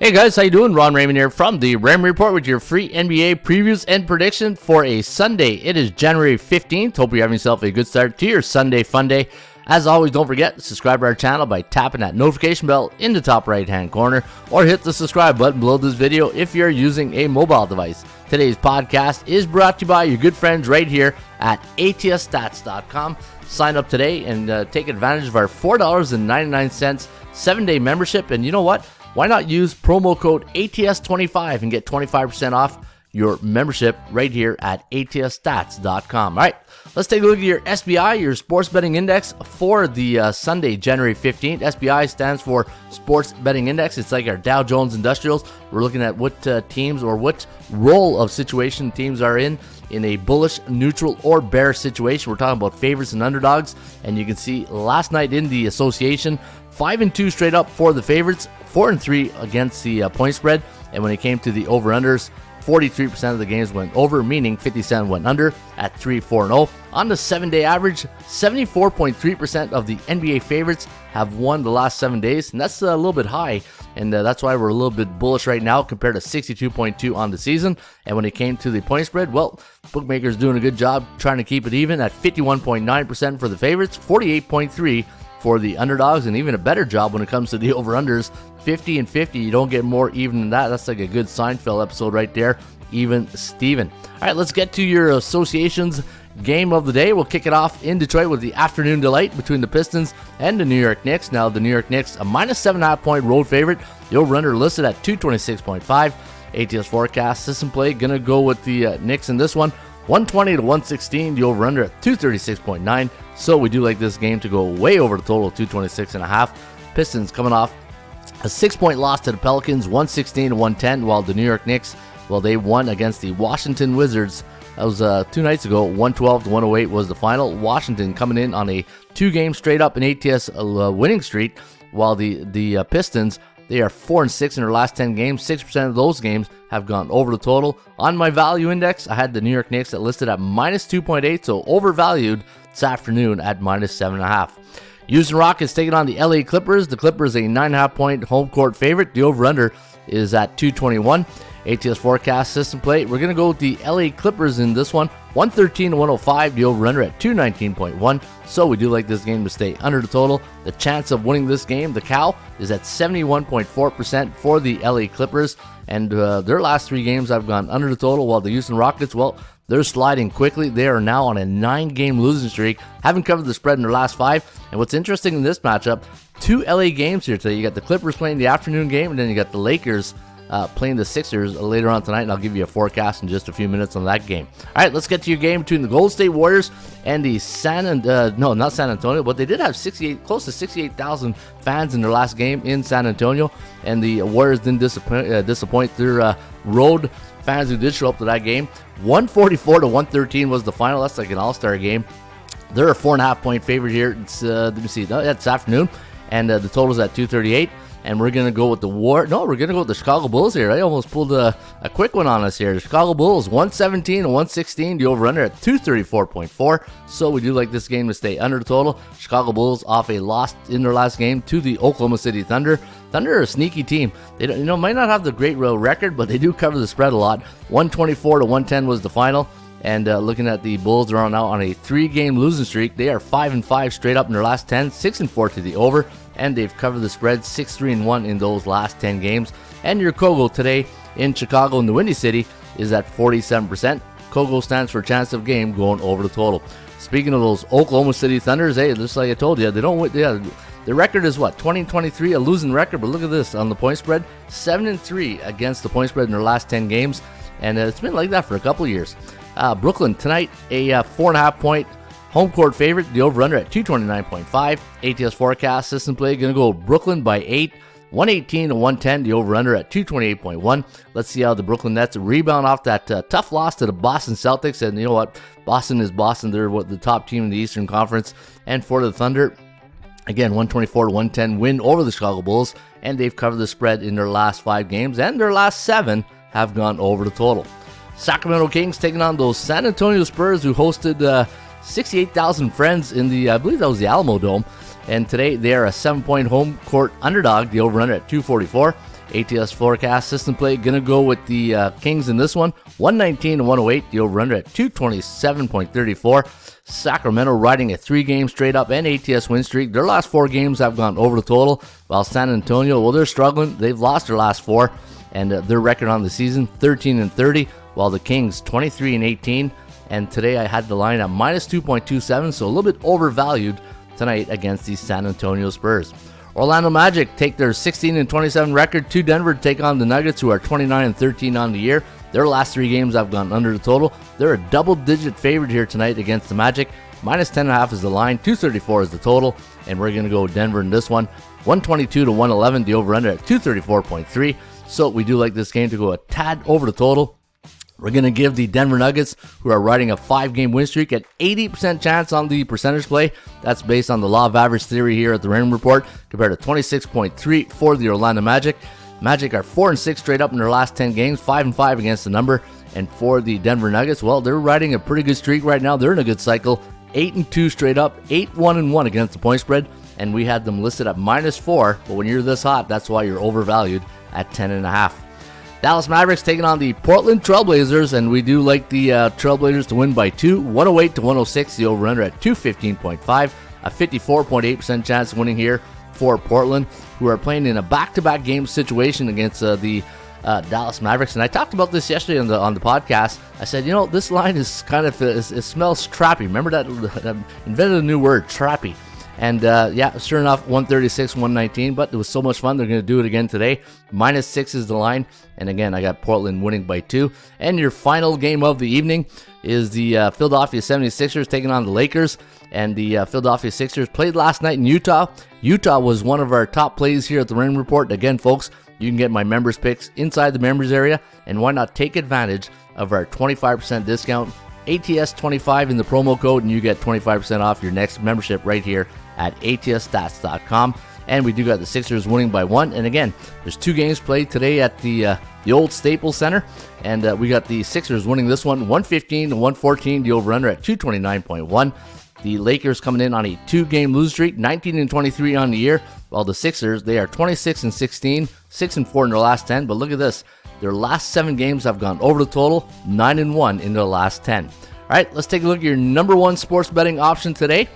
Hey guys, how you doing? Ron Raymond here from the Raymond Report with your free NBA previews and prediction for a Sunday. It is January 15th. Hope you're having yourself a good start to your Sunday fun day. As always, don't forget to subscribe to our channel by tapping that notification bell in the top right hand corner, or hit the subscribe button below this video if you're using a mobile device. Today's podcast is brought to you by your good friends right here at ATSstats.com. Sign up today and take advantage of our $4.99 7-day membership. And you know what? Why not use promo code ATS25 and get 25% off your membership right here at ATSstats.com. All right, let's take a look at your SBI, your Sports Betting Index for the Sunday, January 15th. SBI stands for Sports Betting Index. It's like our Dow Jones Industrials. We're looking at what teams or what role of situation teams are in a bullish, neutral, or bear situation. We're talking about favorites and underdogs. And you can see last night in the association, 5-2 straight up for the favorites, 4-3 against the point spread. And when it came to the over-unders, 43% of the games went over, meaning 57 went under at 3-4-0. On the 7-day average, 74.3% of the NBA favorites have won the last 7 days, and that's a little bit high, and that's why we're a little bit bullish right now compared to 62.2 on the season. And when it came to the point spread, well, bookmakers doing a good job trying to keep it even at 51.9% for the favorites, 48.3% for the underdogs, and even a better job when it comes to the over-unders, 50-50. You don't get more even than that. That's like a good Seinfeld episode right there, even Steven. All right, let's get to your associations game of the day. We'll kick it off in Detroit with the afternoon delight between the Pistons and the New York Knicks. Now, the New York Knicks, a minus 7.5 point road favorite. The over-under listed at 226.5. ATS forecast system play, gonna go with the Knicks in this one. 120 to 116, the over-under at 236.9. So we do like this game to go way over the total of 226.5. Pistons coming off a 6-point loss to the Pelicans, 116 to 110, while the New York Knicks, well, they won against the Washington Wizards. That was 2 nights ago. 112 to 108 was the final. Washington coming in on a 2-game straight up in ATS winning streak, while the Pistons, they are 4-6 in their last 10 games. 6% of those games have gone over the total. On my value index, I had the New York Knicks that listed at minus 2.8, so overvalued this afternoon at minus 7.5. Houston Rockets taking on the LA Clippers. The Clippers a 9.5 point home court favorite. The over-under is at 221. ATS forecast system play. We're going to go with the LA Clippers in this one. 113 to 105. The over-under at 219.1. So we do like this game to stay under the total. The chance of winning this game, the cow, is at 71.4% for the LA Clippers. And their last 3 games have gone under the total, while the Houston Rockets, well, they're sliding quickly. They are now on a 9-game losing streak. Haven't covered the spread in their last 5. And what's interesting in this matchup, 2 LA games here today. You got the Clippers playing the afternoon game, and then you got the Lakers playing the Sixers later on tonight, and I'll give you a forecast in just a few minutes on that game. All right, let's get to your game between the Golden State Warriors and the not San Antonio, but they did have close to 68,000 fans in their last game in San Antonio, and the Warriors didn't disappoint their road fans who did show up to that game. 144 to 113 was the final. That's like an all-star game. They're a 4.5 point favorite here. It's this afternoon, and the total is at 238. And we're going to go with we're going to go with the Chicago Bulls here. I almost pulled a quick one on us here. The Chicago Bulls, 117 to 116. The over-under at 234.4. So we do like this game to stay under the total. Chicago Bulls off a loss in their last game to the Oklahoma City Thunder. Thunder are a sneaky team. They might not have the great record, but they do cover the spread a lot. 124 to 110 was the final. And looking at the Bulls, they're now on a 3-game losing streak. They are 5-5 straight up in their last 10, 6-4 to the over, and they've covered the spread 6-3-1 in those last 10 games. And your Kogo today in Chicago in the Windy City is at 47%. Kogo stands for chance of game going over the total. Speaking of those Oklahoma City Thunders, hey, just like I told you, they don't win. The record is what, 20-23, a losing record. But look at this on the point spread, 7-3 against the point spread in their last 10 games, and it's been like that for a couple of years. Brooklyn tonight, a 4.5 point home court favorite. The over-under at 229.5. ATS forecast system play going to go Brooklyn by 8. 118 to 110. The over-under at 228.1. Let's see how the Brooklyn Nets rebound off that tough loss to the Boston Celtics. And you know what? Boston is Boston. They're the top team in the Eastern Conference. And for the Thunder, again, 124 to 110 win over the Chicago Bulls. And they've covered the spread in their last 5 games. And their last 7 have gone over the total. Sacramento Kings taking on those San Antonio Spurs who hosted 68,000 friends in I believe that was the Alamo Dome. And today they are a 7-point home court underdog. The over-under at 244. ATS forecast system play, gonna go with the Kings in this one. 119 to 108. The over-under at 227.34. Sacramento riding a 3-game straight up and ATS win streak. Their last 4 games have gone over the total, while San Antonio, well, they're struggling. They've lost their last 4, and their record on the season 13-30, while the Kings 23-18. And today I had the line at minus 2.27, so a little bit overvalued tonight against the San Antonio Spurs. Orlando Magic take their 16-27 record to Denver to take on the Nuggets, who are 29-13 on the year. Their last 3 games have gone under the total. They're a double-digit favorite here tonight against the Magic. Minus 10.5 is the line, 234 is the total, and we're going to go Denver in this one. 122 to 111, the over-under at 234.3. So we do like this game to go a tad over the total. We're going to give the Denver Nuggets, who are riding a 5-game win streak, an 80% chance on the percentage play. That's based on the law of average theory here at the Raymond Report, compared to 26.3 for the Orlando Magic. Magic are 4-6 straight up in their last 10 games, 5-5 against the number. And for the Denver Nuggets, well, they're riding a pretty good streak right now. They're in a good cycle, 8-2 straight up, 8-1-1 against the point spread. And we had them listed at minus 4, but when you're this hot, that's why you're overvalued at 10.5. Dallas Mavericks taking on the Portland Trailblazers, and we do like the Trailblazers to win by 2, 108 to 106, the over-under at 215.5, a 54.8% chance of winning here for Portland, who are playing in a back-to-back game situation against the Dallas Mavericks. And I talked about this yesterday on the podcast. I said, you know, this line is kind of, it smells trappy. Remember that invented a new word, trappy. And yeah, sure enough, 136, 119, but it was so much fun. They're going to do it again today. Minus 6 is the line. And again, I got Portland winning by 2. And your final game of the evening is the Philadelphia 76ers taking on the Lakers. And the Philadelphia Sixers played last night in Utah. Utah was one of our top plays here at the Raymond Report. Again, folks, you can get my members picks inside the members area. And why not take advantage of our 25% discount, ATS25 in the promo code, and you get 25% off your next membership right here at atsstats.com. And we do got the Sixers winning by 1. And again, there's 2 games played today at the old Staples Center. And we got the Sixers winning this one, 115 to 114, the over-under at 229.1. The Lakers coming in on a 2-game lose streak, 19-23 on the year, while the Sixers, they are 26-16, 6-4 in their last 10. But look at this. Their last 7 games have gone over the total, 9-1 in their last 10. All right, let's take a look at your number 1 sports betting option today.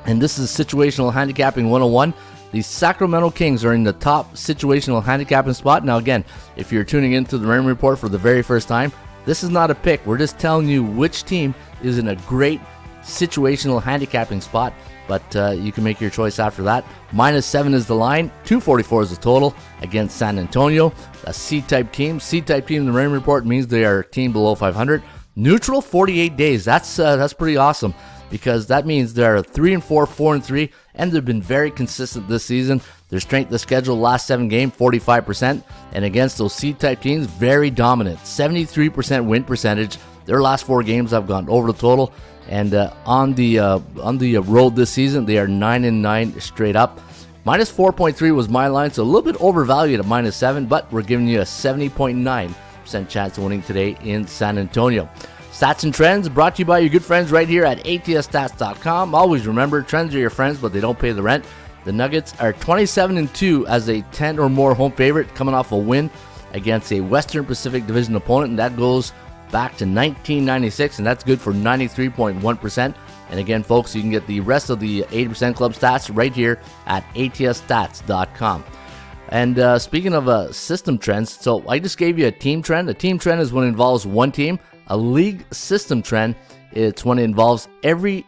And this is Situational Handicapping 101. The Sacramento Kings are in the top situational handicapping spot. Now again, if you're tuning into the Raymond Report for the very first time, this is not a pick. We're just telling you which team is in a great situational handicapping spot. But you can make your choice after that. Minus 7 is the line. 244 is the total against San Antonio. A C-type team. C-type team in the Raymond Report means they are a team below 500. Neutral 48 days. That's pretty awesome, because that means they're 3-4, 4-3, and they've been very consistent this season. Their strength of schedule last 7 games, 45%, and against those C-type teams, very dominant, 73% win percentage. Their last 4 games have gone over the total, and on the road this season, they are 9-9 straight up. Minus 4.3 was my line, so a little bit overvalued at minus 7, but we're giving you a 70.9% chance of winning today in San Antonio. Stats and Trends brought to you by your good friends right here at atsstats.com. Always remember, trends are your friends, but they don't pay the rent. The Nuggets are 27-2 as a 10 or more home favorite, coming off a win against a Western Pacific Division opponent, and that goes back to 1996, and that's good for 93.1%. And again, folks, you can get the rest of the 80% club stats right here at atsstats.com. And speaking of system trends, so I just gave you a team trend. A team trend is when it involves one team. A league system trend, it's when it involves every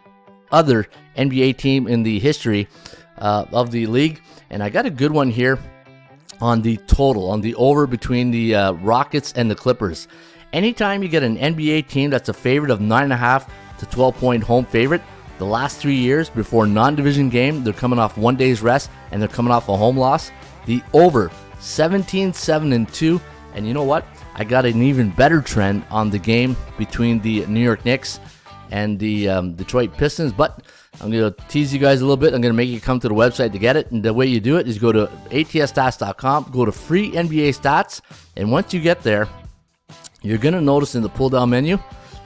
other NBA team in the history of the league. And I got a good one here on the total, on the over between the Rockets and the Clippers. Anytime you get an NBA team that's a favorite of 9.5 to 12-point home favorite, the last 3 years before non-division game, they're coming off 1 day's rest and they're coming off a home loss. The over 17-7-2, and you know what? I got an even better trend on the game between the New York Knicks and the Detroit Pistons, but I'm going to tease you guys a little bit. I'm going to make you come to the website to get it, and the way you do it is go to atsstats.com, go to free NBA stats, and once you get there, you're going to notice in the pull-down menu,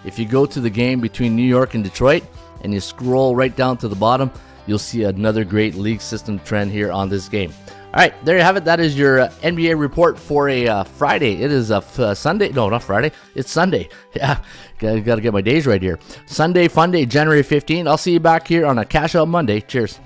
if you go to the game between New York and Detroit, and you scroll right down to the bottom, you'll see another great league system trend here on this game. All All right, there you have it. That is your NBA report for a Friday. It is a Sunday. No, not Friday. It's Sunday. Yeah, got to get my days right here. Sunday, fun day, January 15th. I'll see you back here on a Cash Out Monday. Cheers.